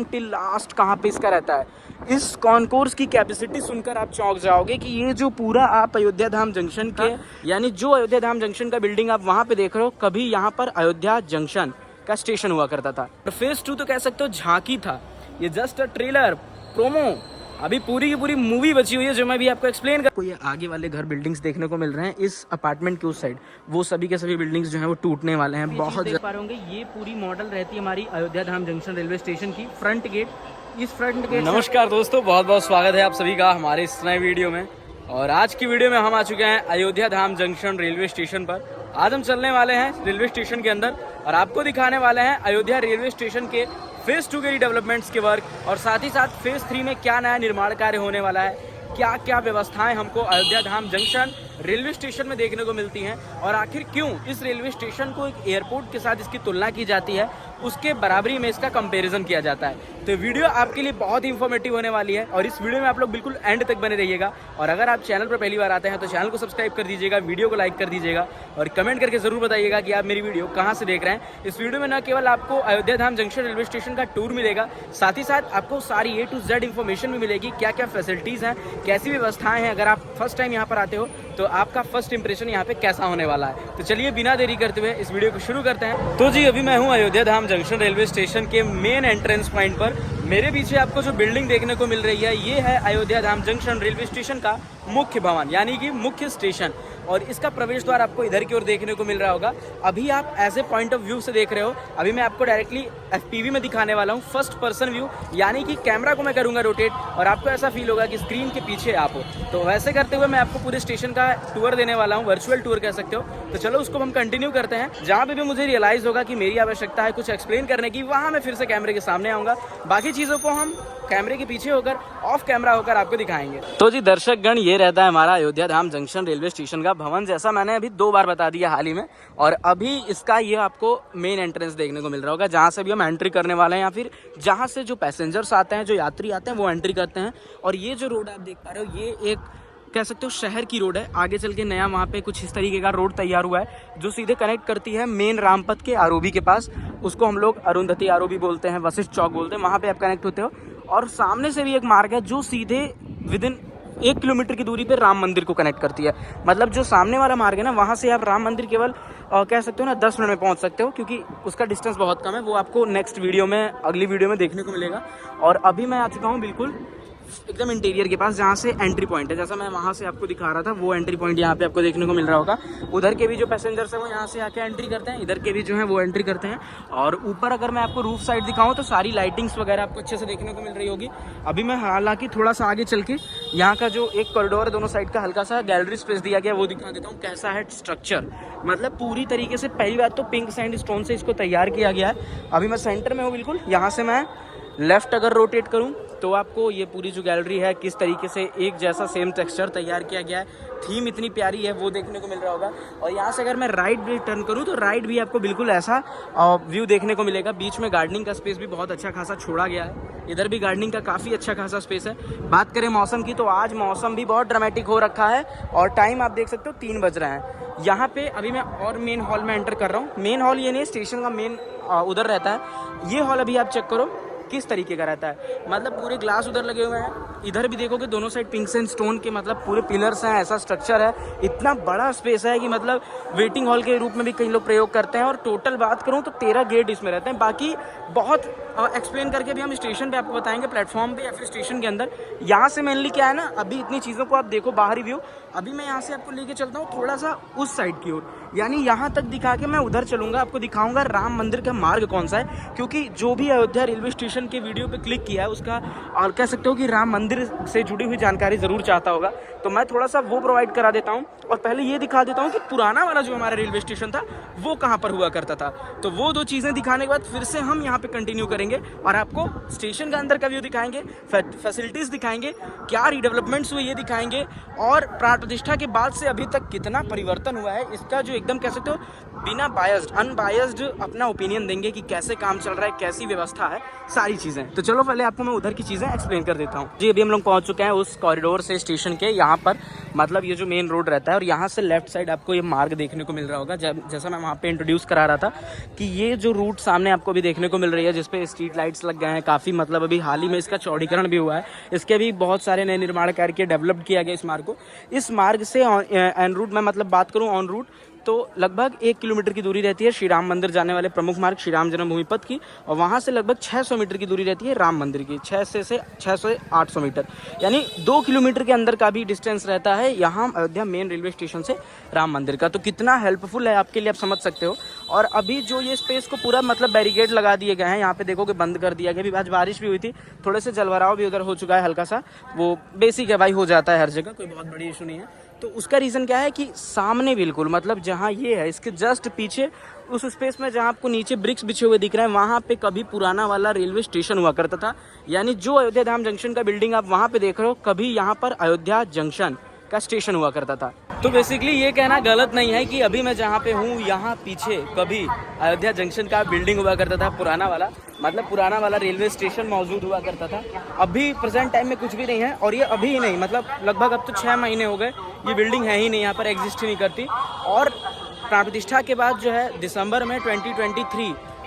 हूँ till last कहाँ पे इसका रहता है। इस कॉन्कोर्स की कैपेसिटी सुनकर आप चौंक जाओगे कि ये जो पूरा आप अयोध्या धाम जंक्शन के यानी जो अयोध्या धाम जंक्शन का बिल्डिंग आप वहाँ पे देख रहे हो, कभी यहाँ पर अयोध्या जंक्शन का स्टेशन हुआ करता था। फेज 2 तो कह सकते हो झांकी था, ये जस्ट अ ट्रेलर प्रोमो। अभी पूरी की पूरी मूवी बची हुई है जो मैं भी आपको एक्सप्लेन कर। ये आगे वाले घर बिल्डिंग्स देखने को मिल रहे हैं इस अपार्टमेंट के उस साइड, वो सभी के सभी बिल्डिंग्स जो हैं वो टूटने वाले हैं। बहुत देख पा रहे होंगे ये पूरी मॉडल रहती है हमारी अयोध्या धाम जंक्शन रेलवे स्टेशन की फ्रंट गेट। इस फ्रंट गेट नमस्कार दोस्तों, बहुत बहुत स्वागत है आप सभी का हमारे इस नए वीडियो में। और आज की वीडियो में हम आ चुके हैं अयोध्या धाम जंक्शन रेलवे स्टेशन पर। आज हम चलने वाले हैं रेलवे स्टेशन के अंदर और आपको दिखाने वाले हैं अयोध्या रेलवे स्टेशन के फेज 2 के डेवलपमेंट्स के वर्क, और साथ ही साथ फेज 3 में क्या नया निर्माण कार्य होने वाला है, क्या क्या व्यवस्थाएं हमको अयोध्या धाम जंक्शन रेलवे स्टेशन में देखने को मिलती हैं, और आखिर क्यों इस रेलवे स्टेशन को एक एयरपोर्ट के साथ इसकी तुलना की जाती है, उसके बराबरी में इसका कंपैरिजन किया जाता है। तो वीडियो आपके लिए बहुत ही इंफॉर्मेटिव होने वाली है और इस वीडियो में आप लोग बिल्कुल एंड तक बने रहिएगा। और अगर आप चैनल पर पहली बार आते हैं तो चैनल को सब्सक्राइब कर दीजिएगा, वीडियो को लाइक कर दीजिएगा और कमेंट करके जरूर बताइएगा कि आप मेरी वीडियो कहाँ से देख रहे हैं। इस वीडियो में न केवल आपको अयोध्या धाम जंक्शन रेलवे स्टेशन का टूर मिलेगा, साथ ही साथ आपको सारी A to Z इन्फॉर्मेशन भी मिलेगी, क्या क्या फैसिलिटीज़ हैं, कैसी व्यवस्थाएं हैं। अगर आप फर्स्ट टाइम यहाँ पर आते हो तो आपका फर्स्ट इंप्रेशन यहाँ पे कैसा होने वाला है। तो चलिए बिना देरी करते हुए इस वीडियो को शुरू करते हैं। तो जी अभी मैं हूँ अयोध्या धाम जंक्शन रेलवे स्टेशन के मेन एंट्रेंस पॉइंट पर। मेरे पीछे आपको जो बिल्डिंग देखने को मिल रही है ये है अयोध्या धाम जंक्शन रेलवे स्टेशन का मुख्य भवन यानी कि मुख्य स्टेशन, और इसका प्रवेश द्वार आपको इधर की ओर देखने को मिल रहा होगा। अभी आप as a point of view से देख रहे हो, अभी मैं आपको डायरेक्टली FPV में दिखाने वाला हूँ, फर्स्ट पर्सन व्यू, यानी कि कैमरा को मैं करूँगा रोटेट और आपको ऐसा फील होगा कि स्क्रीन के पीछे आप हो। तो वैसे करते हुए मैं आपको पूरे स्टेशन का टूर देने वाला हूँ, वर्चुअल टूर कह सकते हो। तो चलो उसको हम कंटिन्यू करते हैं। जहाँ पे भी मुझे रियलाइज होगा कि मेरी आवश्यकता है कुछ एक्सप्लेन करने की, वहाँ मैं फिर से कैमरे के सामने आऊँगा। बाकी चीज़ों को हम कैमरे के पीछे होकर ऑफ कैमरा होकर आपको दिखाएंगे। तो जी दर्शक गण, ये रहता है हमारा अयोध्या धाम जंक्शन रेलवे स्टेशन का भवन, जैसा मैंने अभी 2 बार बता दिया हाल ही में। और अभी इसका ये आपको मेन एंट्रेंस देखने को मिल रहा होगा, जहाँ से भी हम एंट्री करने वाले हैं या फिर जहाँ से जो पैसेंजर्स आते हैं, जो यात्री आते हैं, वो एंट्री करते हैं। और ये जो रोड आप देख पा रहे हो ये एक कह सकते हो शहर की रोड है। आगे चल के नया वहाँ पे कुछ इस तरीके का रोड तैयार हुआ है जो सीधे कनेक्ट करती है मेन रामपथ के आरोबी के पास। उसको हम लोग अरुंधति आरोबी बोलते हैं, वशिष्ठ चौक बोलते हैं, वहाँ पे आप कनेक्ट होते हो। और सामने से भी एक मार्ग है जो सीधे विदिन 1 किलोमीटर की दूरी पे राम मंदिर को कनेक्ट करती है। मतलब जो सामने वाला मार्ग है ना, वहाँ से आप राम मंदिर केवल कह सकते हो ना 10 मिनट में पहुँच सकते हो, क्योंकि उसका डिस्टेंस बहुत कम है। वो आपको नेक्स्ट वीडियो में, अगली वीडियो में देखने को मिलेगा। और अभी मैं आ चुका हूँ बिल्कुल एकदम इंटीरियर के पास, जहाँ से एंट्री पॉइंट है, जैसा मैं वहाँ से आपको दिखा रहा था, वो एंट्री पॉइंट यहाँ पे आपको देखने को मिल रहा होगा। उधर के भी जो पैसेंजर्स हैं वो यहाँ से आके एंट्री करते हैं, इधर के भी जो है वो एंट्री करते हैं। और ऊपर अगर मैं आपको रूफ साइड दिखाऊँ तो सारी लाइटिंग्स वगैरह आपको अच्छे से देखने को मिल रही होगी। अभी मैं हालांकि थोड़ा सा आगे चल के यहाँ का जो एक कॉरिडोर है दोनों साइड का, हल्का सा गैलरी स्पेस दिया गया, वो दिखा देता हूँ कैसा है स्ट्रक्चर। मतलब पूरी तरीके से पहली बात तो पिंक सैंड स्टोन से इसको तैयार किया गया है। अभी मैं सेंटर में हूँ बिल्कुल, यहाँ से मैं लेफ्ट अगर रोटेट करूं तो आपको ये पूरी जो गैलरी है किस तरीके से एक जैसा सेम टेक्सचर तैयार किया गया है, थीम इतनी प्यारी है वो देखने को मिल रहा होगा। और यहाँ से अगर मैं राइट भी टर्न करूँ तो राइट भी आपको बिल्कुल ऐसा व्यू देखने को मिलेगा। बीच में गार्डनिंग का स्पेस भी बहुत अच्छा खासा छोड़ा गया है, इधर भी गार्डनिंग का काफ़ी अच्छा खासा स्पेस है। बात करें मौसम की तो आज मौसम भी बहुत ड्रामेटिक हो रखा है और टाइम आप देख सकते हो 3 बज रहे हैं। यहाँ पे अभी मैं और मेन हॉल में एंटर कर रहा हूँ। मेन हॉल ये नहीं, स्टेशन का मेन उधर रहता है। ये हॉल अभी आप चेक करो किस तरीके का रहता है, मतलब पूरे ग्लास उधर लगे हुए हैं, इधर भी देखोगे दोनों साइड पिंक एंड स्टोन के मतलब पूरे पिलर्स हैं, ऐसा स्ट्रक्चर है। इतना बड़ा स्पेस है कि मतलब वेटिंग हॉल के रूप में भी कई लोग प्रयोग करते हैं। और टोटल बात करूं तो 13 गेट इसमें रहते हैं। बाकी बहुत एक्सप्लेन करके भी हम स्टेशन पे आपको बताएंगे, प्लेटफॉर्म पे या फिर स्टेशन के अंदर। यहाँ से मेनली क्या है ना, अभी इतनी चीज़ों को आप देखो बाहरी व्यू, अभी मैं यहाँ से आपको लेके चलता हूँ थोड़ा सा उस साइड की ओर, यानी यहाँ तक दिखा के मैं उधर चलूँगा, आपको दिखाऊंगा राम मंदिर का मार्ग कौन सा है। क्योंकि जो भी अयोध्या रेलवे स्टेशन के वीडियो पे क्लिक किया है उसका और कह सकते हो कि राम मंदिर से जुड़ी हुई जानकारी ज़रूर चाहता होगा, तो मैं थोड़ा सा वो प्रोवाइड करा देता हूँ। और पहले ये दिखा देता हूँ कि पुराना वाला जो हमारा रेलवे स्टेशन था वो कहाँ पर हुआ करता था। तो वो 2 चीज़ें दिखाने के बाद फिर से हम यहाँ पे कंटिन्यू करेंगे और आपको स्टेशन के अंदर का व्यू दिखाएंगे, फैसिलिटीज़ दिखाएंगे, क्या रीडेवलपमेंट्स हुए ये दिखाएंगे, और प्राण प्रतिष्ठा के बाद से अभी तक कितना परिवर्तन हुआ है इसका जो एकदम कह सकते हो बिना बायस्ड, अनबायस्ड अपना ओपिनियन देंगे कि कैसे काम चल रहा है, कैसी व्यवस्था है, सारी चीज़ें। तो चलो पहले आपको मैं उधर की चीज़ें एक्सप्लेन कर देता हूँ। जी अभी हम लोग पहुंच चुके हैं उस कॉरिडोर से स्टेशन के यहाँ पर, मतलब ये जो मेन रोड रहता है और यहाँ से लेफ्ट साइड आपको ये मार्ग देखने को मिल रहा होगा। जैसा मैं वहाँ पे इंट्रोड्यूस करा रहा था कि ये जो रूट सामने आपको भी देखने को मिल रही है जिसपे स्ट्रीट लाइट्स लग गए हैं काफ़ी, मतलब अभी हाल ही में इसका चौड़ीकरण भी हुआ है, इसके भी बहुत सारे नए निर्माण कार्य किए, डेवलप किया गया इस मार्ग को। इस मार्ग से एन रूट मैं मतलब बात करूँ ऑन रूट तो लगभग 1 किलोमीटर की दूरी रहती है श्री राम मंदिर जाने वाले प्रमुख मार्ग श्री राम जन्मभूमि पथ की, और वहाँ से लगभग 600 मीटर की दूरी रहती है राम मंदिर की, 600 से 800 मीटर, यानी 2 किलोमीटर के अंदर का भी डिस्टेंस रहता है यहाँ अयोध्या मेन रेलवे स्टेशन से राम मंदिर का। तो कितना हेल्पफुल है आपके लिए आप समझ सकते हो। और अभी जो ये स्पेस को पूरा मतलब बैरिकेड लगा दिए गए हैं, यहाँ पे देखोगे बंद कर दिया गया। अभी आज बारिश भी हुई थी, थोड़े से जलभराव भी उधर हो चुका है हल्का सा, वो बेसिक है भाई, हो जाता है हर जगह, कोई बहुत बड़ी इशू नहीं है। तो उसका रीज़न क्या है कि सामने बिल्कुल मतलब जहाँ ये है इसके जस्ट पीछे उस स्पेस में जहाँ आपको नीचे ब्रिक्स बिछे हुए दिख रहे हैं वहाँ पे कभी पुराना वाला रेलवे स्टेशन हुआ करता था, यानी जो अयोध्या धाम जंक्शन का बिल्डिंग आप वहाँ पे देख रहे हो कभी यहाँ पर अयोध्या जंक्शन का स्टेशन हुआ करता था। तो बेसिकली ये कहना गलत नहीं है कि अभी मैं जहाँ पे हूँ यहाँ पीछे कभी अयोध्या जंक्शन का बिल्डिंग हुआ करता था पुराना वाला, मतलब पुराना वाला रेलवे स्टेशन मौजूद हुआ करता था। अभी प्रेजेंट टाइम में कुछ भी नहीं है, और ये अभी ही नहीं मतलब लगभग अब तो 6 महीने हो गए ये बिल्डिंग है ही नहीं, यहाँ पर एग्जिस्ट ही नहीं करती। और प्राण प्रतिष्ठा के बाद जो है दिसंबर में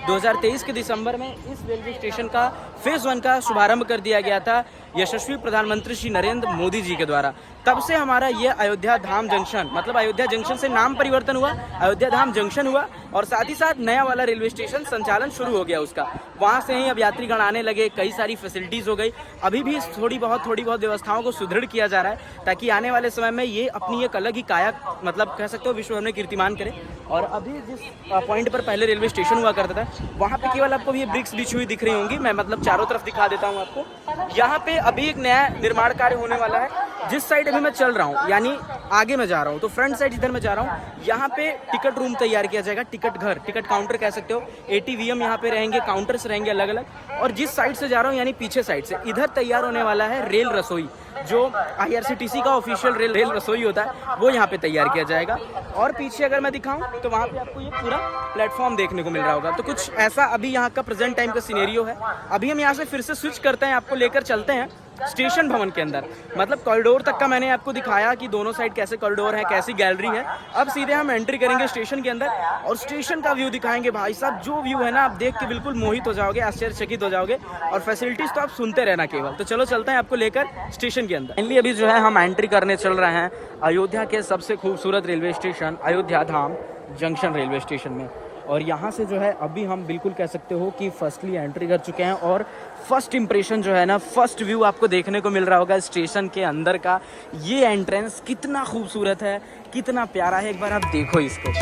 2023 के दिसंबर में इस रेलवे स्टेशन का फेज़ 1 का शुभारंभ कर दिया गया था यशस्वी प्रधानमंत्री श्री नरेंद्र मोदी जी के द्वारा। तब से हमारा ये अयोध्या धाम जंक्शन, मतलब अयोध्या जंक्शन से नाम परिवर्तन हुआ, अयोध्या धाम जंक्शन हुआ, और साथ ही साथ नया वाला रेलवे स्टेशन संचालन शुरू हो गया उसका। वहाँ से ही अब यात्रीगण आने लगे, कई सारी फैसिलिटीज़ हो गई। अभी भी थोड़ी बहुत व्यवस्थाओं को सुदृढ़ किया जा रहा है ताकि आने वाले समय में ये अपनी एक अलग ही काया मतलब कह सकते हो विश्व भर में कीर्तिमान करे। और अभी जिस पॉइंट पर पहले रेलवे स्टेशन हुआ करता था वहाँ पे केवल आपको ये ब्रिक्स बिछी हुई दिख रही होंगी, मैं मतलब चारों तरफ दिखा देता हूँ आपको। यहाँ पे अभी एक नया निर्माण कार्य होने वाला है, जिस साइड अभी मैं चल रहा हूँ यानी आगे मैं जा रहा हूँ तो फ्रंट साइड जिधर मैं जा रहा हूँ यहाँ पे टिकट रूम तैयार किया जाएगा, टिकट घर, टिकट काउंटर कह सकते हो। ATVM यहाँ पे रहेंगे, काउंटर्स रहेंगे अलग अलग। और जिस साइड से जा रहा हूँ यानी पीछे साइड से इधर तैयार होने वाला है रेल रसोई, जो IRCTC का ऑफिशियल रेल रसोई होता है वो यहाँ पे तैयार किया जाएगा। और पीछे अगर मैं दिखाऊं तो वहाँ पे आपको ये पूरा प्लेटफॉर्म देखने को मिल रहा होगा। तो कुछ ऐसा अभी यहाँ का प्रेजेंट टाइम का सिनेरियो है। अभी हम यहाँ से फिर से स्विच करते हैं, आपको लेकर चलते हैं स्टेशन भवन के अंदर, मतलब कॉरिडोर तक का मैंने आपको दिखाया कि दोनों साइड कैसे कॉरिडोर है, कैसी गैलरी है। अब सीधे हम एंट्री करेंगे स्टेशन के अंदर और स्टेशन का व्यू दिखाएंगे। भाई साहब जो व्यू है ना आप देख के बिल्कुल मोहित हो जाओगे, आश्चर्यचकित हो जाओगे, और फैसिलिटीज तो आप सुनते रहना केवल। तो चलो चलते हैं आपको लेकर स्टेशन के अंदर। फाइनली अभी जो है हम एंट्री करने चल रहे हैं अयोध्या के सबसे खूबसूरत रेलवे स्टेशन अयोध्या धाम जंक्शन रेलवे स्टेशन में। और यहाँ से जो है अभी हम बिल्कुल कह सकते हो कि फर्स्टली एंट्री कर चुके हैं, और फर्स्ट इंप्रेशन जो है ना, फर्स्ट व्यू आपको देखने को मिल रहा होगा स्टेशन के अंदर का। ये एंट्रेंस कितना खूबसूरत है, कितना प्यारा है, एक बार आप देखो इसको।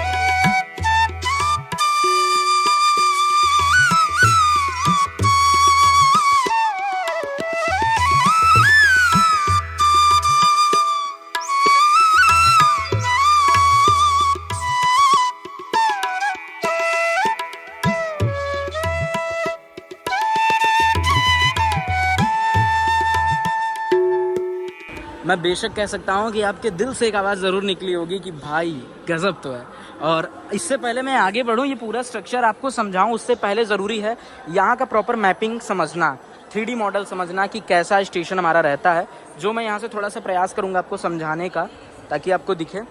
मैं बेशक कह सकता हूँ कि आपके दिल से एक आवाज़ ज़रूर निकली होगी कि भाई गज़ब तो है। और इससे पहले मैं आगे बढ़ूँ, ये पूरा स्ट्रक्चर आपको समझाऊँ उससे पहले ज़रूरी है यहाँ का प्रॉपर मैपिंग समझना, 3D मॉडल समझना कि कैसा स्टेशन हमारा रहता है, जो मैं यहाँ से थोड़ा सा प्रयास करूँगा आपको समझाने का ताकि आपको दिखे।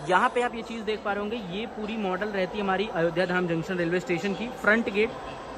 यहाँ पे आप ये चीज़ देख पा रहे होंगे, ये पूरी मॉडल रहती है हमारी अयोध्या धाम जंक्शन रेलवे स्टेशन की। फ्रंट गेट,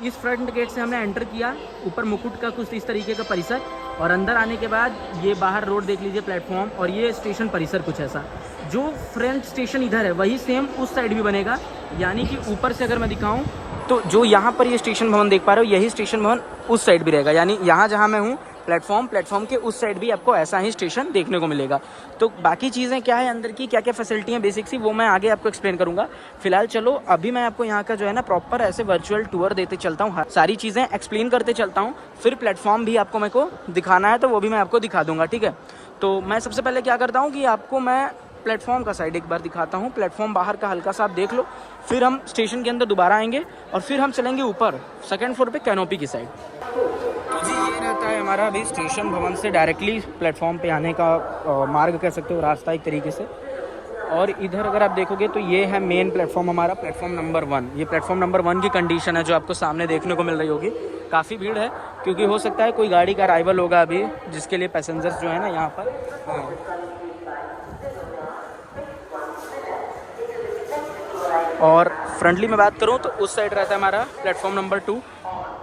इस फ्रंट गेट से हमने एंटर किया, ऊपर मुकुट का कुछ इस तरीके का परिसर, और अंदर आने के बाद ये बाहर रोड देख लीजिए, प्लेटफॉर्म, और ये स्टेशन परिसर कुछ ऐसा। जो फ्रंट स्टेशन इधर है वही सेम उस साइड भी बनेगा, यानी कि ऊपर से अगर मैं दिखाऊं तो जो यहाँ पर ये स्टेशन भवन देख पा रहे हो यही स्टेशन भवन उस साइड भी रहेगा, यानी यहाँ जहाँ मैं हूँ प्लेटफॉर्म के उस साइड भी आपको ऐसा ही स्टेशन देखने को मिलेगा। तो बाकी चीज़ें क्या है अंदर की, क्या क्या फैसिलिटी हैं बेसिक सी, वो मैं आगे आपको एक्सप्लेन करूँगा। फिलहाल चलो अभी मैं आपको यहाँ का जो है ना प्रॉपर ऐसे वर्चुअल टूर देते चलता हूँ, सारी चीज़ें एक्सप्लेन करते चलता हूँ, फिर प्लेटफॉर्म भी आपको मेरे को दिखाना है तो वो भी मैं आपको दिखा दूँगा, ठीक है। तो मैं सबसे पहले क्या करता हूँ कि आपको मैं प्लेटफॉर्म का साइड एक बार दिखाता हूँ। प्लेटफॉर्म बाहर का हल्का सा आप देख लो, फिर हम स्टेशन के अंदर दोबारा आएंगे और फिर हम चलेंगे ऊपर सेकंड फ्लोर पे कैनोपी की साइड। तो जी ये रहता है हमारा अभी स्टेशन भवन से डायरेक्टली प्लेटफॉर्म पे आने का मार्ग कह सकते हो, रास्ता एक तरीके से। और इधर अगर आप देखोगे तो ये है मेन प्लेटफॉर्म हमारा, प्लेटफॉर्म नंबर 1। ये प्लेटफॉर्म नंबर 1 की कंडीशन है जो आपको सामने देखने को मिल रही होगी। काफ़ी भीड़ है, क्योंकि हो सकता है कोई गाड़ी का अराइवल होगा अभी, जिसके लिए पैसेंजर्स जो है ना यहाँ पर और फ्रंटली में बात करूँ तो उस साइड रहता है हमारा प्लेटफॉर्म नंबर 2,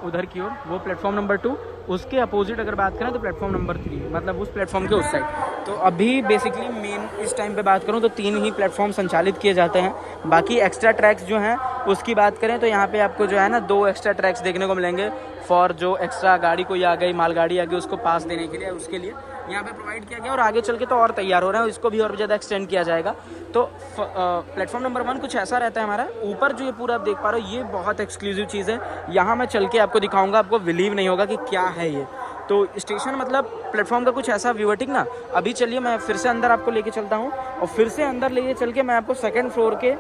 उधर की ओर वो प्लेटफॉर्म नंबर 2, उसके अपोजिट अगर बात करें तो प्लेटफॉर्म नंबर 3, मतलब उस प्लेटफॉर्म के उस साइड। तो अभी बेसिकली मेन इस टाइम पे बात करूँ तो 3 ही प्लेटफॉर्म संचालित किए जाते हैं। बाकी एक्स्ट्रा ट्रैक्स जो हैं उसकी बात करें तो यहाँ पे आपको जो है ना 2 एक्स्ट्रा ट्रैक्स देखने को मिलेंगे फॉर जो एक्स्ट्रा गाड़ी कोई आ गई, मालगाड़ी आ गई, उसको पास देने के लिए, उसके लिए यहाँ पे प्रोवाइड किया गया। और आगे चल के तो और तैयार हो रहे हैं, इसको भी और ज़्यादा एक्सटेंड किया जाएगा। तो प्लेटफॉर्म नंबर 1 कुछ ऐसा रहता है हमारा। ऊपर जो ये पूरा आप देख पा रहे हो ये बहुत एक्सक्लूसिव चीज़ है, यहाँ मैं चल के आपको दिखाऊंगा, आपको बिलीव नहीं होगा कि क्या है ये। तो स्टेशन मतलब प्लेटफॉर्म का कुछ ऐसा व्यूटिंग ना। अभी चलिए मैं फिर से अंदर आपको लेके चलता हूँ और फिर से अंदर लेके चल के मैं आपको 2nd फ्लोर के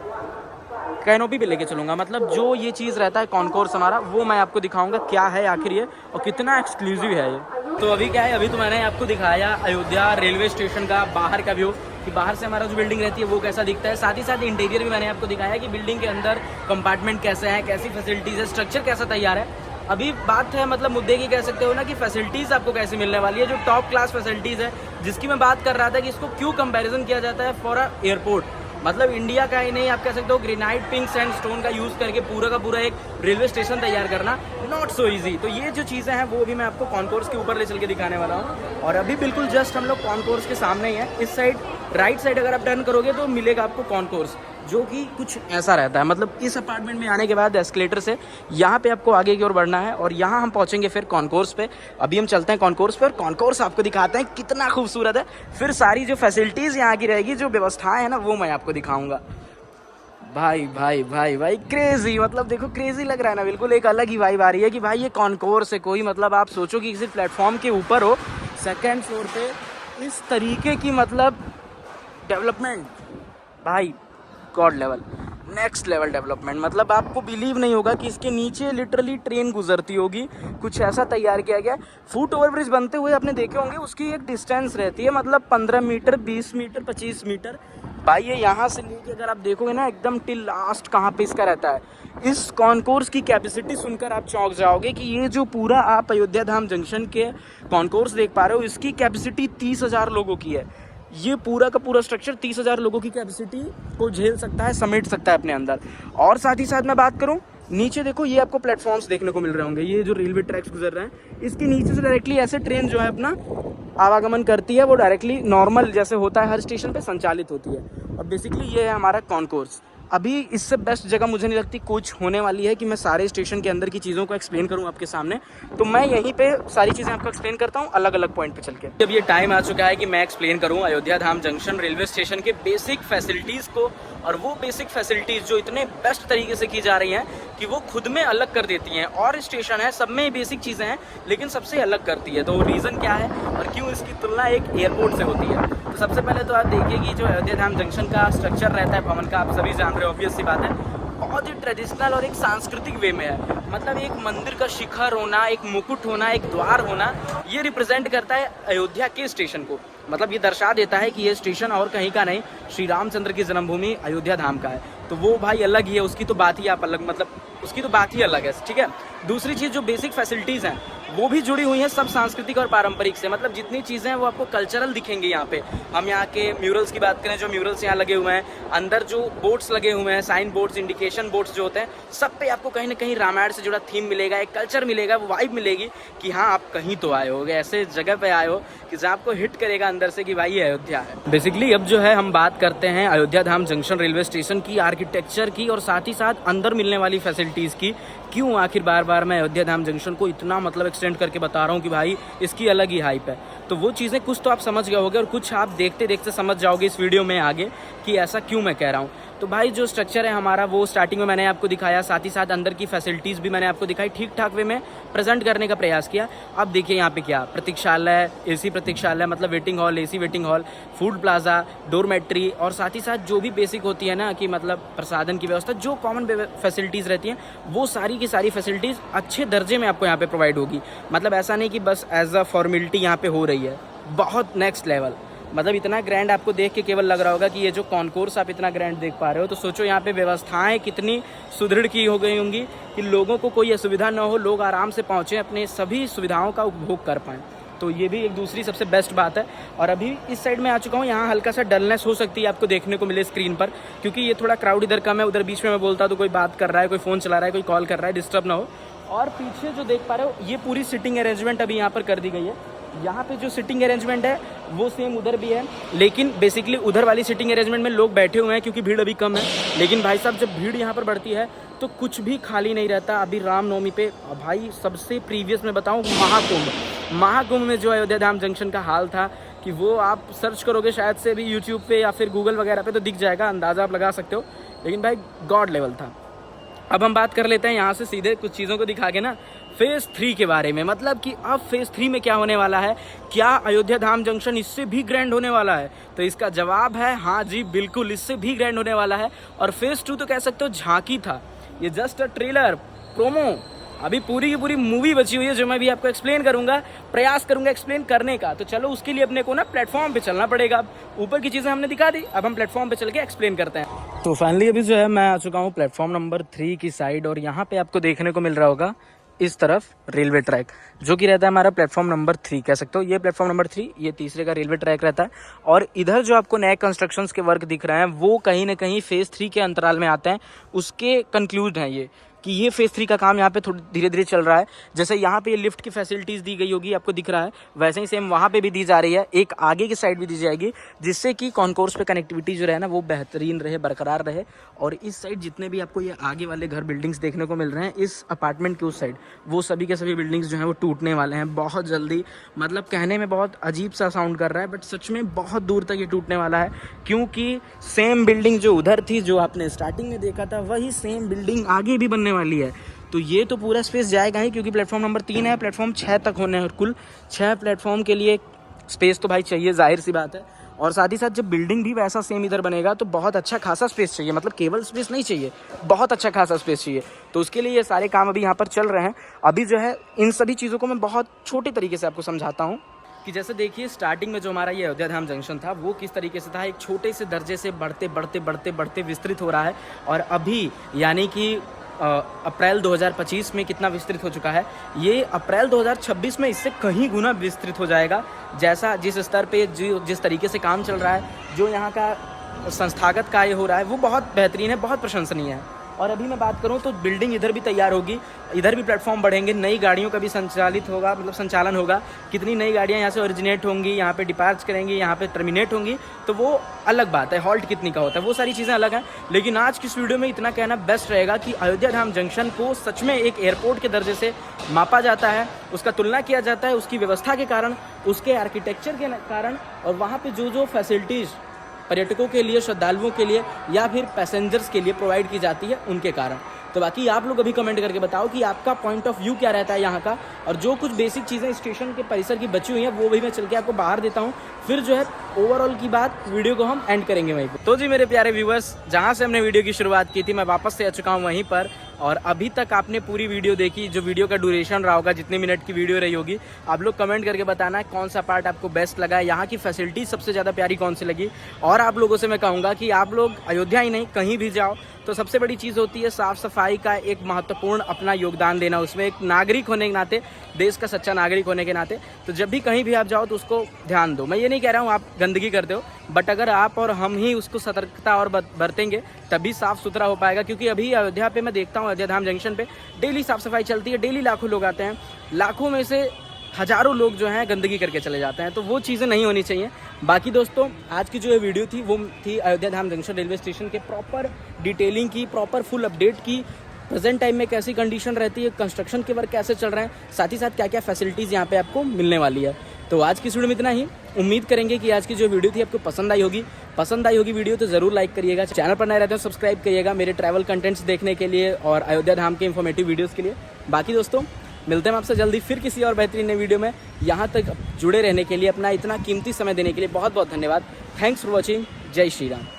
कैनोपी पे लेके चलूँगा, मतलब जो ये चीज़ रहता है कॉन्कोर्स हमारा, वो मैं आपको दिखाऊंगा क्या है आखिर ये और कितना एक्सक्लूसिव है ये। तो अभी क्या है, अभी तो मैंने आपको दिखाया अयोध्या रेलवे स्टेशन का बाहर का व्यू, कि बाहर से हमारा जो बिल्डिंग रहती है वो कैसा दिखता है। साथ ही साथ इंटीरियर भी मैंने आपको दिखाया कि बिल्डिंग के अंदर कंपार्टमेंट कैसे हैं, कैसी फैसिलिटीज़ है, स्ट्रक्चर कैसा तैयार है। अभी बात है मतलब मुद्दे की कह सकते हो ना कि फैसिलिटीज़ आपको कैसे मिलने वाली है, जो टॉप क्लास फैसिलिटीज़ है, जिसकी मैं बात कर रहा था कि इसको क्यों कंपैरिजन किया जाता है फॉर अ एयरपोर्ट। मतलब इंडिया का ही नहीं, आप कह सकते हो ग्रेनाइट पिंक सैंडस्टोन का यूज़ करके पूरा का पूरा एक रेलवे स्टेशन तैयार करना नॉट सो इजी। तो ये जो चीज़ें हैं वो भी मैं आपको कॉन्कोर्स के ऊपर ले चल के दिखाने वाला हूँ। और अभी बिल्कुल जस्ट हम लोग कॉन्कोर्स के सामने ही है। इस साइड राइट साइड अगर आप टर्न करोगे तो मिलेगा आपको कॉन्कोर्स, जो कि कुछ ऐसा रहता है। मतलब इस अपार्टमेंट में आने के बाद एस्केलेटर से यहाँ पे आपको आगे की ओर बढ़ना है और यहाँ हम पहुँचेंगे फिर कॉन्कोर्स पे। अभी हम चलते हैं कॉन्कोर्स पे और कॉन्कोर्स आपको दिखाते हैं कितना खूबसूरत है। फिर सारी जो फैसिलिटीज़ यहाँ की रहेगी, जो व्यवस्थाएं हैं ना, वो मैं आपको दिखाऊंगा। भाई भाई भाई भाई क्रेजी, मतलब देखो क्रेजी लग रहा है ना, बिल्कुल एक अलग ही वाइब आ रही है कि भाई ये कॉन्कोर्स है कोई। मतलब आप सोचो कि किसी प्लेटफॉर्म के ऊपर हो 2nd फ्लोर पे, इस तरीके की मतलब डेवलपमेंट, भाई God level, next level development. मतलब आपको बिलीव नहीं होगा कि इसके नीचे लिटरली ट्रेन गुजरती होगी, कुछ ऐसा तैयार किया गया। फुट ओवर ब्रिज बनते हुए आपने देखे होंगे, उसकी एक डिस्टेंस रहती है, मतलब 15 मीटर, 20 मीटर, 25 मीटर। भाई ये यहाँ से लेके अगर आप देखोगे ना एकदम टिल लास्ट कहाँ पे इसका रहता है। इस कॉन्कोर्स की कैपेसिटी सुनकर आप चौंक जाओगे कि ये जो पूरा आप अयोध्या धाम जंक्शन के कॉन्कोर्स देख पा रहे हो, इसकी कैपेसिटी 30,000 लोगों की है। ये पूरा का पूरा स्ट्रक्चर 30,000 लोगों की कैपेसिटी को झेल सकता है, समेट सकता है अपने अंदर। और साथ ही साथ मैं बात करूं, नीचे देखो ये आपको प्लेटफॉर्म्स देखने को मिल रहे होंगे, ये जो रेलवे ट्रैक्स गुजर रहे हैं, इसके नीचे से डायरेक्टली ऐसे ट्रेन जो है अपना आवागमन करती है, वो डायरेक्टली नॉर्मल जैसे होता है हर स्टेशन पे संचालित होती है। और बेसिकली ये है हमारा कॉन्कोर्स। अभी इससे बेस्ट जगह मुझे नहीं लगती कुछ होने वाली है कि मैं सारे स्टेशन के अंदर की चीज़ों को एक्सप्लेन करूं आपके सामने। तो मैं यहीं पे सारी चीज़ें आपको एक्सप्लेन करता हूं अलग अलग पॉइंट पे चल के। जब ये टाइम आ चुका है कि मैं एक्सप्लेन करूं अयोध्या धाम जंक्शन रेलवे स्टेशन के बेसिक फैसिलिटीज़ को, और वो बेसिक फैसिलिटीज़ जो इतने बेस्ट तरीके से की जा रही हैं कि वो खुद में अलग कर देती हैं। और स्टेशन है, सब में बेसिक चीज़ें हैं, लेकिन सबसे अलग करती है। तो वो रीज़न क्या है और क्यों इसकी तुलना एक एयरपोर्ट से होती है। तो सबसे पहले तो आप देखिए कि जो अयोध्या धाम जंक्शन का स्ट्रक्चर रहता है भवन का, आप सभी जान रहे हो, ऑब्वियस सी बात है, बहुत ही ट्रेडिशनल और एक सांस्कृतिक वे में है। मतलब एक मंदिर का शिखर होना, एक मुकुट होना, एक द्वार होना, ये रिप्रेजेंट करता है अयोध्या के स्टेशन को। मतलब ये दर्शा देता है कि ये स्टेशन और कहीं का नहीं, श्री रामचंद्र की जन्मभूमि अयोध्या धाम का है। तो वो भाई अलग ही है, उसकी तो बात ही आप अलग, मतलब उसकी तो बात ही अलग है, ठीक है। दूसरी चीज़ जो बेसिक फैसिलिटीज़ हैं वो भी जुड़ी हुई हैं सब सांस्कृतिक और पारंपरिक से। मतलब जितनी चीज़ें हैं वो आपको कल्चरल दिखेंगी यहाँ पे। हम यहाँ के म्यूरल्स की बात करें, जो म्यूरल्स यहाँ लगे हुए हैं, अंदर जो बोर्ड्स लगे हुए हैं, साइन बोर्ड्स, इंडिकेशन बोर्ड्स जो होते हैं, सब पे आपको कहीं ना कहीं रामायण से जुड़ा थीम मिलेगा, एक कल्चर मिलेगा, वो वाइब मिलेगी कि हाँ आप कहीं तो आए होगे, ऐसे जगह पे आए हो कि जहाँ आपको हिट करेगा अंदर से कि भाई ये अयोध्या है। बेसिकली अब जो है हम बात करते हैं अयोध्या धाम जंक्शन रेलवे स्टेशन की आर्किटेक्चर की और साथ ही साथ अंदर मिलने वाली फैसिलिटीज़ की। क्यों आखिर बार बार मैं अयोध्या धाम जंक्शन को इतना मतलब एक्सटेंड करके बता रहा हूँ कि भाई इसकी अलग ही हाइप है। तो वो चीज़ें कुछ तो आप समझ गए होगे और कुछ आप देखते देखते समझ जाओगे इस वीडियो में आगे कि ऐसा क्यों मैं कह रहा हूँ। तो भाई जो स्ट्रक्चर है हमारा वो स्टार्टिंग में मैंने आपको दिखाया, साथ ही साथ अंदर की फैसिलिटीज़ भी मैंने आपको दिखाई, ठीक ठाक वे में प्रेजेंट करने का प्रयास किया। अब देखिए यहाँ पे क्या प्रतीक्षालय, एसी प्रतीक्षालय मतलब waiting hall, AC waiting hall, food plaza, dormitory और साथ ही साथ जो भी बेसिक होती है ना कि मतलब प्रसाधन की व्यवस्था, जो कॉमन फैसिलिटीज़ रहती हैं वो सारी की सारी फैसिलिटीज़ अच्छे दर्जे में आपको यहाँ पे प्रोवाइड होगी। मतलब ऐसा नहीं कि बस एज अ फॉर्मेलिटी यहाँ पे हो रही है, बहुत नेक्स्ट लेवल। मतलब इतना ग्रैंड आपको देख के केवल लग रहा होगा कि ये जो कॉन्कोर्स आप इतना ग्रैंड देख पा रहे हो, तो सोचो यहाँ पे व्यवस्थाएं कितनी सुदृढ़ की हो गई होंगी कि लोगों को कोई असुविधा ना हो, लोग आराम से पहुँचें, अपने सभी सुविधाओं का उपभोग कर पाएँ। तो ये भी एक दूसरी सबसे बेस्ट बात है। और अभी इस साइड में आ चुका हूँ, यहाँ हल्का सा डलनेस हो सकती है आपको देखने को मिले स्क्रीन पर, क्योंकि ये थोड़ा क्राउड इधर कम है, उधर बीच में मैं बोलता तो कोई बात कर रहा है, कोई फ़ोन चला रहा है, कोई कॉल कर रहा है, डिस्टर्ब ना हो। और पीछे जो देख पा रहे हो ये पूरी सिटिंग अरेंजमेंट अभी यहाँ पर कर दी गई है। यहाँ पे जो सिटिंग अरेंजमेंट है वो सेम उधर भी है, लेकिन बेसिकली उधर वाली सिटिंग अरेंजमेंट में लोग बैठे हुए हैं क्योंकि भीड़ अभी कम है। लेकिन भाई साहब जब भीड़ यहाँ पर बढ़ती है तो कुछ भी खाली नहीं रहता। अभी रामनवमी पे भाई सबसे प्रीवियस में बताऊँ, महाकुंभ में जो अयोध्या धाम जंक्शन का हाल था कि वो आप सर्च करोगे शायद से भी यूट्यूब पे या फिर गूगल वगैरह पे तो दिख जाएगा, अंदाज़ा आप लगा सकते हो। लेकिन भाई गॉड लेवल था। अब हम बात कर लेते हैं यहाँ से सीधे कुछ चीज़ों को दिखा के ना फेज़ 3 के बारे में, मतलब कि अब फेज़ 3 में क्या होने वाला है, क्या अयोध्या धाम जंक्शन इससे भी ग्रैंड होने वाला है? तो इसका जवाब है हाँ जी बिल्कुल, इससे भी ग्रैंड होने वाला है। और फेज़ 2 तो कह सकते हो झांकी था, ये जस्ट अ ट्रेलर प्रोमो। अभी पूरी की पूरी मूवी बची हुई है जो मैं भी आपको एक्सप्लेन करूंगा, प्रयास करूंगा एक्सप्लेन करने का। तो चलो उसके लिए अपने को ना प्लेटफॉर्म पे चलना पड़ेगा। ऊपर की चीज़ें हमने दिखा दी, अब हम प्लेटफॉर्म पे चल के एक्सप्लेन करते हैं। तो फाइनली अभी जो है मैं आ चुका हूँ प्लेटफॉर्म नंबर 3 की साइड, और यहाँ पे आपको देखने को मिल रहा होगा इस तरफ रेलवे ट्रैक, जो कि रहता है हमारा प्लेटफॉर्म नंबर 3 कह सकते हो। ये प्लेटफॉर्म नंबर 3, ये तीसरे का रेलवे ट्रैक रहता है। और इधर जो आपको नए कंस्ट्रक्शंस के वर्क दिख रहे हैं वो कहीं ना कहीं फेज़ 3 के अंतराल में आते हैं, उसके कंक्लूड हैं ये कि ये फेज़ 3 का काम यहाँ पे थोड़ी धीरे धीरे चल रहा है। जैसे यहाँ पे ये लिफ्ट की फैसिलिटीज़ दी गई होगी, आपको दिख रहा है, वैसे ही सेम वहाँ पे भी दी जा रही है, एक आगे की साइड भी दी जाएगी, जिससे कि कॉन्कोर्स पे कनेक्टिविटी जो है ना वो बेहतरीन रहे, बरकरार रहे। और इस साइड जितने भी आपको ये आगे वाले घर बिल्डिंग्स देखने को मिल रहे हैं इस अपार्टमेंट के उस साइड, वो सभी के सभी बिल्डिंग्स जो हैं वो टूटने वाले हैं बहुत जल्दी। मतलब कहने में बहुत अजीब सा साउंड कर रहा है, बट सच में बहुत दूर तक ये टूटने वाला है, क्योंकि सेम बिल्डिंग जो उधर थी, जो आपने स्टार्टिंग में देखा था, वही सेम बिल्डिंग आगे भी बनने वाली है। तो ये तो पूरा स्पेस जाएगा ही, क्योंकि प्लेटफॉर्म नंबर 3 है, प्लेटफॉर्म 6 तक होने हैं, और कुल 6 प्लेटफॉर्म के लिए स्पेस तो भाई चाहिए, जाहिर सी बात है। और साथ ही साथ जब बिल्डिंग भी वैसा सेम इधर बनेगा तो बहुत अच्छा खासा स्पेस चाहिए, मतलब केवल स्पेस नहीं चाहिए, बहुत अच्छा खासा स्पेस चाहिए। तो उसके लिए ये सारे काम अभी यहाँ पर चल रहे हैं। अभी जो है इन सभी चीज़ों को मैं बहुत छोटे तरीके से आपको समझाता हूँ कि जैसे देखिए स्टार्टिंग में जो हमारा ये अयोध्या धाम जंक्शन था वो किस तरीके से था, एक छोटे से दर्जे से बढ़ते बढ़ते बढ़ते बढ़ते विस्तृत हो रहा है। और अभी यानी कि अप्रैल 2025 में कितना विस्तृत हो चुका है, ये अप्रैल 2026 में इससे कहीं गुना विस्तृत हो जाएगा। जैसा जिस स्तर पे जिस तरीके से काम चल रहा है, जो यहाँ का संस्थागत कार्य हो रहा है वो बहुत बेहतरीन है, बहुत प्रशंसनीय है। और अभी मैं बात करूँ तो बिल्डिंग इधर भी तैयार होगी, इधर भी प्लेटफॉर्म बढ़ेंगे, नई गाड़ियों का भी संचालित होगा, मतलब संचालन होगा। कितनी नई गाड़ियाँ यहाँ से ओरिजिनेट होंगी, यहाँ पे डिपार्च करेंगी, यहाँ पे टर्मिनेट होंगी, तो वो अलग बात है। हॉल्ट कितनी का होता है वो सारी चीज़ें अलग हैं। लेकिन आज की इस वीडियो में इतना कहना बेस्ट रहेगा कि अयोध्या धाम जंक्शन को सच में एक एयरपोर्ट के दर्जे से मापा जाता है, उसका तुलना किया जाता है उसकी व्यवस्था के कारण, उसके आर्किटेक्चर के कारण, और वहाँ पर जो फैसिलिटीज़ पर्यटकों के लिए, श्रद्धालुओं के लिए या फिर पैसेंजर्स के लिए प्रोवाइड की जाती है उनके कारण। तो बाकी आप लोग अभी कमेंट करके बताओ कि आपका पॉइंट ऑफ व्यू क्या रहता है यहाँ का। और जो कुछ बेसिक चीज़ें स्टेशन के परिसर की बची हुई हैं वो भी मैं चल के आपको बाहर देता हूँ, फिर जो है ओवरऑल की बात वीडियो को हम एंड करेंगे वहीं पर। तो जी मेरे प्यारे व्यूअर्स, जहाँ से हमने वीडियो की शुरुआत की थी मैं वापस से आ चुका हूँ वहीं पर। और अभी तक आपने पूरी वीडियो देखी, जो वीडियो का ड्यूरेशन रहा होगा, जितने मिनट की वीडियो रही होगी, आप लोग कमेंट करके बताना कौन सा पार्ट आपको बेस्ट लगा है, यहाँ की फैसिलिटी सबसे ज़्यादा प्यारी कौन सी लगी। और आप लोगों से मैं कहूँगा कि आप लोग अयोध्या ही नहीं कहीं भी जाओ तो सबसे बड़ी चीज़ होती है साफ़ सफाई का एक महत्वपूर्ण अपना योगदान देना, उसमें एक नागरिक होने के नाते, देश का सच्चा नागरिक होने के नाते। तो जब भी कहीं भी आप जाओ तो उसको ध्यान दो। मैं ये नहीं कह रहा हूँ आप गंदगी करते हो, बट अगर आप और हम ही उसको सतर्कता और बरतेंगे तभी साफ़ सुथरा हो पाएगा। क्योंकि अभी अयोध्या पे मैं देखता हूँ, अयोध्या धाम जंक्शन पे डेली साफ़ सफाई चलती है, डेली लाखों लोग आते हैं, लाखों में से हज़ारों लोग जो हैं गंदगी करके चले जाते हैं। तो वो चीज़ें नहीं होनी चाहिए। बाकी दोस्तों आज की जो ये वीडियो थी वो थी अयोध्या धाम जंक्शन रेलवे स्टेशन के प्रॉपर डिटेलिंग की, प्रॉपर फुल अपडेट की, प्रेजेंट टाइम में कैसी कंडीशन रहती है, कंस्ट्रक्शन के वर्क कैसे चल रहे हैं, साथ ही साथ क्या क्या फैसिलिटीज़ यहाँ पे आपको मिलने वाली है। तो आज की वीडियो में इतना ही। उम्मीद करेंगे कि आज की जो वीडियो थी आपको पसंद आई होगी वीडियो तो ज़रूर लाइक करिएगा, चैनल पर नए रहते हो सब्सक्राइब करिएगा मेरे ट्रैवल कंटेंट्स देखने के लिए और अयोध्या धाम के इन्फॉर्मेटिव वीडियोज़ के लिए। बाकी दोस्तों मिलते हैं आपसे जल्दी फिर किसी और बेहतरीन नई वीडियो में। यहाँ तक जुड़े रहने के लिए, अपना इतना कीमती समय देने के लिए बहुत बहुत धन्यवाद। Thanks for watching. जय श्री राम।